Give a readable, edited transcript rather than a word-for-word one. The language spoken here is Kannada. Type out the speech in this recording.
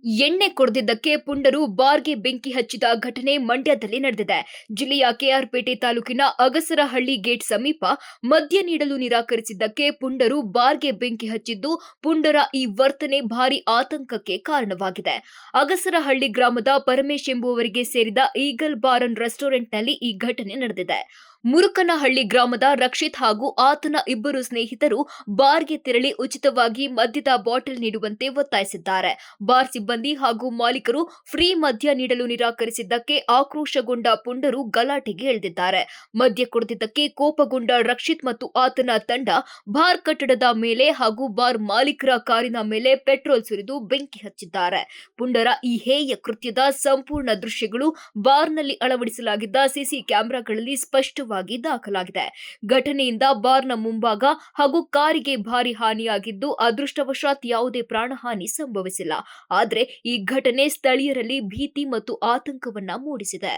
ಎಣ್ಣೆ ಕುಡಿದಿದ್ದಕ್ಕೆ ಪುಂಡರು ಬಾರ್ಗೆ ಬೆಂಕಿ ಹಚ್ಚಿದ ಘಟನೆ ಮಂಡ್ಯದಲ್ಲಿ ನಡೆದಿದೆ. ಜಿಲ್ಲೆಯ ಕೆಆರ್ಪೇಟೆ ತಾಲೂಕಿನ ಅಗಸರಹಳ್ಳಿ ಗೇಟ್ ಸಮೀಪ ಮದ್ಯ ನೀಡಲು ನಿರಾಕರಿಸಿದ್ದಕ್ಕೆ ಪುಂಡರು ಬಾರ್ಗೆ ಬೆಂಕಿ ಹಚ್ಚಿದ್ದು, ಪುಂಡರ ಈ ವರ್ತನೆ ಭಾರೀ ಆತಂಕಕ್ಕೆ ಕಾರಣವಾಗಿದೆ. ಅಗಸರಹಳ್ಳಿ ಗ್ರಾಮದ ಪರಮೇಶ್ ಎಂಬುವವರಿಗೆ ಸೇರಿದ ಈಗಲ್ ಬಾರ್ ಅಂಡ್ ರೆಸ್ಟೋರೆಂಟ್ನಲ್ಲಿ ಈ ಘಟನೆ ನಡೆದಿದೆ. ಮುರುಕನಹಳ್ಳಿ ಗ್ರಾಮದ ರಕ್ಷಿತ್ ಹಾಗೂ ಆತನ ಇಬ್ಬರು ಸ್ನೇಹಿತರು ಬಾರ್ಗೆ ತೆರಳಿ ಉಚಿತವಾಗಿ ಮದ್ಯದ ಬಾಟಲ್ ನೀಡುವಂತೆ ಒತ್ತಾಯಿಸಿದ್ದಾರೆ. ಬಾರ್ ಸಿಬ್ಬಂದಿ ಹಾಗೂ ಮಾಲೀಕರು ಫ್ರೀ ಮದ್ಯ ನೀಡಲು ನಿರಾಕರಿಸಿದ್ದಕ್ಕೆ ಆಕ್ರೋಶಗೊಂಡ ಪುಂಡರು ಗಲಾಟೆಗೆ ಇಳಿದಿದ್ದಾರೆ. ಮದ್ಯ ಕುಡಿದಿದ್ದಕ್ಕೆ ಕೋಪಗೊಂಡ ರಕ್ಷಿತ್ ಮತ್ತು ಆತನ ತಂಡ ಬಾರ್ ಕಟ್ಟಡದ ಮೇಲೆ ಹಾಗೂ ಬಾರ್ ಮಾಲೀಕರ ಕಾರಿನ ಮೇಲೆ ಪೆಟ್ರೋಲ್ ಸುರಿದು ಬೆಂಕಿ ಹಚ್ಚಿದ್ದಾರೆ. ಪುಂಡರ ಈ ಹೇಯ ಕೃತ್ಯದ ಸಂಪೂರ್ಣ ದೃಶ್ಯಗಳು ಬಾರ್ನಲ್ಲಿ ಅಳವಡಿಸಲಾಗಿದ್ದ ಸಿಸಿ ಕ್ಯಾಮೆರಾಗಳಲ್ಲಿ ಸ್ಪಷ್ಟವಾಗಿ ದಾಖಲಾಗಿದೆ. ಘಟನೆಯಿಂದ ಬಾರ್ನ ಮುಂಭಾಗ ಹಾಗೂ ಕಾರಿಗೆ ಭಾರಿ ಹಾನಿಯಾಗಿದ್ದು, ಅದೃಷ್ಟವಶಾತ್ ಯಾವುದೇ ಪ್ರಾಣಹಾನಿ ಸಂಭವಿಸಿಲ್ಲ. ಆದರೆ ಈ ಘಟನೆ ಸ್ಥಳೀಯರಲ್ಲಿ ಭೀತಿ ಮತ್ತು ಆತಂಕವನ್ನ ಮೂಡಿಸಿದೆ.